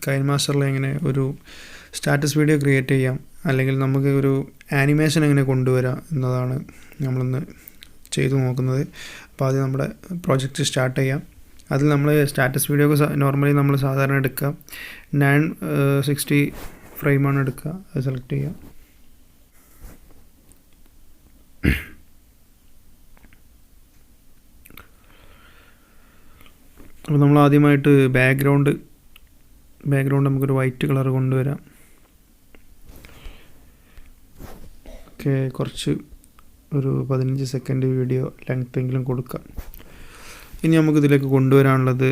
കൈൻമാസ്റ്ററിൽ എങ്ങനെ ഒരു status video create ചെയ്യാം, അല്ലെങ്കിൽ നമുക്ക് ഒരു ആനിമേഷൻ എങ്ങനെ കൊണ്ടുവരാം എന്നതാണ് നമ്മളിന്ന് ചെയ്തു നോക്കുന്നത്. അപ്പോൾ ആദ്യം നമ്മുടെ പ്രോജക്റ്റ് സ്റ്റാർട്ട് ചെയ്യാം. അതിൽ നമ്മൾ സ്റ്റാറ്റസ് വീഡിയോക്ക് നോർമലി നമ്മൾ സാധാരണ എടുക്കുക 960 ഫ്രെയിമാണ് എടുക്കുക. അത് സെലക്ട് ചെയ്യുക. അപ്പോൾ നമ്മൾ ആദ്യമായിട്ട് ബാക്ക്ഗ്രൗണ്ട് നമുക്കൊരു വൈറ്റ് കളർ കൊണ്ടുവരാം. ഓക്കെ, കുറച്ച് ഒരു 15 സെക്കൻഡ് വീഡിയോ ലെങ്ത് എങ്കിലും കൊടുക്കാം. ഇനി നമുക്കിതിലേക്ക് കൊണ്ടുവരാനുള്ളത്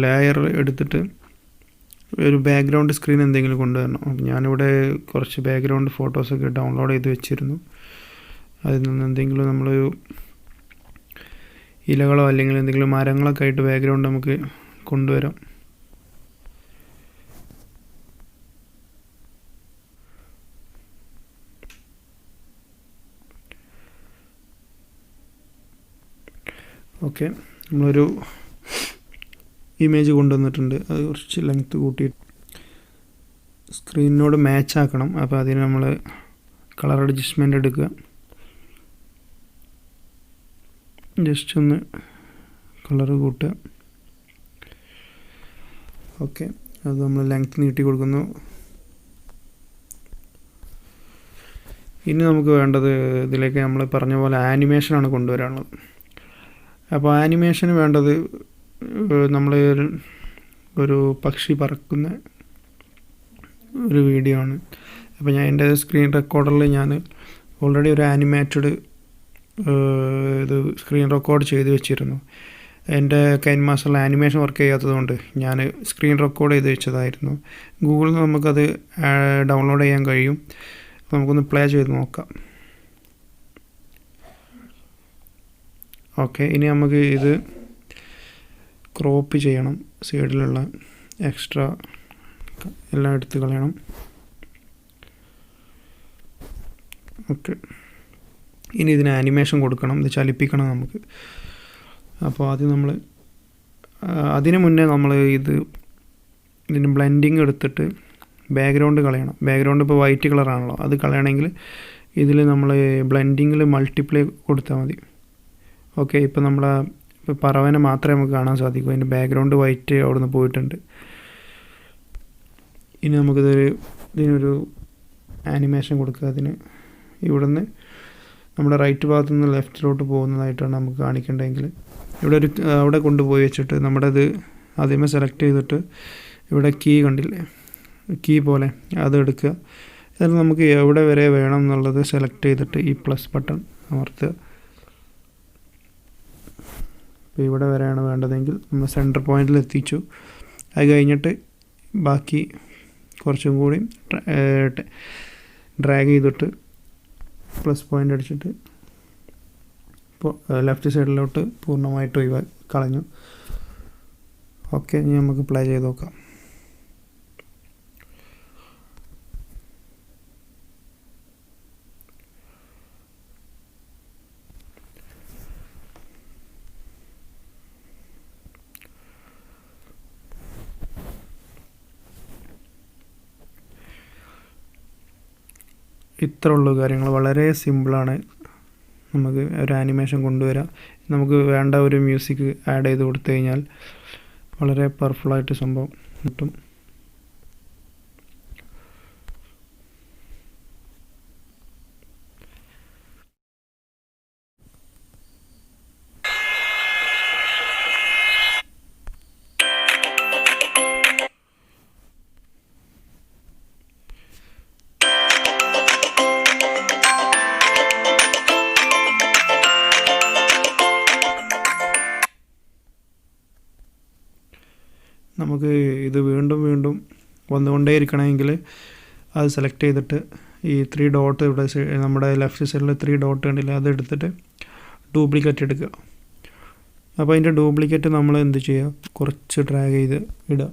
ലെയർ എടുത്തിട്ട് ഒരു ബാക്ക്ഗ്രൗണ്ട് സ്ക്രീൻ എന്തെങ്കിലും കൊണ്ടുവരണം. അപ്പോൾ ഞാനിവിടെ കുറച്ച് ബാക്ക്ഗ്രൗണ്ട് ഫോട്ടോസൊക്കെ ഡൗൺലോഡ് ചെയ്ത് വെച്ചിരുന്നു. അതിൽ നിന്ന് എന്തെങ്കിലും നമ്മളൊരു ഇലകളോ അല്ലെങ്കിൽ എന്തെങ്കിലും മരങ്ങളൊക്കെ ആയിട്ട് ബാക്ക്ഗ്രൗണ്ട് നമുക്ക് കൊണ്ടുവരാം. ഓക്കെ, നമ്മളൊരു ഇമേജ് കൊണ്ടുവന്നിട്ടുണ്ട്. അത് കുറച്ച് ലെങ്ത്ത് കൂട്ടി സ്ക്രീനിനോട് മാച്ച് ആക്കണം. അപ്പോൾ അതിന് നമ്മൾ കളർ അഡ്ജസ്റ്റ്മെൻ്റ് എടുക്കുക. ജസ്റ്റ് ഒന്ന് കളർ കൂട്ടുക. ഓക്കെ, അത് നമ്മൾ ലെങ്ത്ത് നീട്ടി കൊടുക്കുന്നു. ഇനി നമുക്ക് വേണ്ടത് ഇതിലേക്ക് നമ്മൾ പറഞ്ഞ പോലെ ആനിമേഷനാണ് കൊണ്ടുവരാനുള്ളത്. അപ്പോൾ ആനിമേഷന് വേണ്ടത് നമ്മൾ ഒരു പക്ഷി പറക്കുന്ന ഒരു വീഡിയോ ആണ്. അപ്പോൾ ഞാൻ എൻ്റെ സ്ക്രീൻ റെക്കോർഡറിൽ ഞാൻ ഓൾറെഡി ഒരു ആനിമേറ്റഡ് ഇത് സ്ക്രീൻ റെക്കോർഡ് ചെയ്ത് വെച്ചിരുന്നു. എൻ്റെ കൈൻമാസ്റ്ററിൽ ആനിമേഷൻ വർക്ക് ചെയ്യാത്തതുകൊണ്ട് ഞാൻ സ്ക്രീൻ റെക്കോർഡ് ചെയ്ത് വെച്ചതായിരുന്നു. ഗൂഗിളിൽ നിന്ന് നമുക്കത് ഡൗൺലോഡ് ചെയ്യാൻ കഴിയും. അപ്പോൾ നമുക്കൊന്ന് പ്ലേ ചെയ്ത് നോക്കാം. ഓക്കെ, ഇനി നമുക്ക് ഇത് ക്രോപ്പ് ചെയ്യണം. സൈഡിലുള്ള എക്സ്ട്രാ എല്ലാം എടുത്ത് കളയണം. ഓക്കെ, ഇനി ഇതിന് ആനിമേഷൻ കൊടുക്കണം. ഇത് ചലിപ്പിക്കണം നമുക്ക്. അപ്പോൾ ആദ്യം നമ്മൾ അതിന് മുന്നേ നമ്മൾ ഇതിന് ബ്ലെൻഡിങ് എടുത്തിട്ട് ബാക്ക്ഗ്രൗണ്ട് കളയണം. ബാക്ക്ഗ്രൗണ്ട് ഇപ്പോൾ വൈറ്റ് കളറാണല്ലോ, അത് കളയണമെങ്കിൽ ഇതിൽ നമ്മൾ ബ്ലെൻഡിങ്ങിൽ മൾട്ടിപ്ലൈ കൊടുത്താൽ മതി. ഓക്കെ, ഇപ്പോൾ ഇപ്പോൾ പറവനെ മാത്രമേ നമുക്ക് കാണാൻ സാധിക്കൂ. അതിൻ്റെ ബാക്ക്ഗ്രൗണ്ട് വൈറ്റ് അവിടുന്ന് പോയിട്ടുണ്ട്. ഇനി ഇതിനൊരു ആനിമേഷൻ കൊടുക്കുക. അതിന് ഇവിടുന്ന് നമ്മുടെ റൈറ്റ് ഭാഗത്തു നിന്ന് ലെഫ്റ്റിലോട്ട് പോകുന്നതായിട്ടാണ് നമുക്ക് കാണിക്കേണ്ടതെങ്കിൽ അവിടെ കൊണ്ടുപോയി വെച്ചിട്ട് നമ്മുടെ ഇത് ആദ്യമേ സെലക്ട് ചെയ്തിട്ട് ഇവിടെ കീ കണ്ടില്ലേ, കീ പോലെ അത് എടുക്കുക. അതിൽ നമുക്ക് എവിടെ വരെ വേണം എന്നുള്ളത് സെലക്ട് ചെയ്തിട്ട് ഈ പ്ലസ് ബട്ടൺ അമർത്തുക. അപ്പോൾ ഇവിടെ വരെയാണ് വേണ്ടതെങ്കിൽ നമ്മൾ സെൻറ്റർ പോയിൻറ്റിൽ എത്തിച്ചു. അത് കഴിഞ്ഞിട്ട് ബാക്കി കുറച്ചും കൂടി ഡ്രാഗ് ചെയ്തിട്ട് പ്ലസ് പോയിൻ്റ് അടിച്ചിട്ട് ഇപ്പോൾ ലെഫ്റ്റ് സൈഡിലോട്ട് പൂർണ്ണമായിട്ട് കളഞ്ഞു. ഓക്കെ, ഇനി നമുക്ക് പ്ലേ ചെയ്ത് നോക്കാം. ഇത്ര ഉള്ളൂ കാര്യങ്ങൾ. വളരെ സിമ്പിളാണ്. നമുക്ക് ഒരു ആനിമേഷൻ കൊണ്ടുവരാം. നമുക്ക് വേണ്ട ഒരു മ്യൂസിക് ആഡ് ചെയ്ത് കൊടുത്തു കഴിഞ്ഞാൽ വളരെ പവർഫുള്ളായിട്ട് സംഭവം കിട്ടും. നമുക്ക് ഇത് വീണ്ടും വന്നുകൊണ്ടേയിരിക്കണമെങ്കിൽ അത് സെലക്ട് ചെയ്തിട്ട് ഈ 3 ഡോട്ട് ഇവിടെ നമ്മുടെ ലെഫ്റ്റ് സൈഡിൽ 3 ഡോട്ട് കണ്ടില്ല, അത് എടുത്തിട്ട് ഡ്യൂപ്ലിക്കേറ്റ് എടുക്കുക. അപ്പോൾ അതിൻ്റെ ഡ്യൂപ്ലിക്കേറ്റ് നമ്മൾ എന്ത് ചെയ്യുക, കുറച്ച് ഡ്രാഗ് ചെയ്ത് ഇടുക.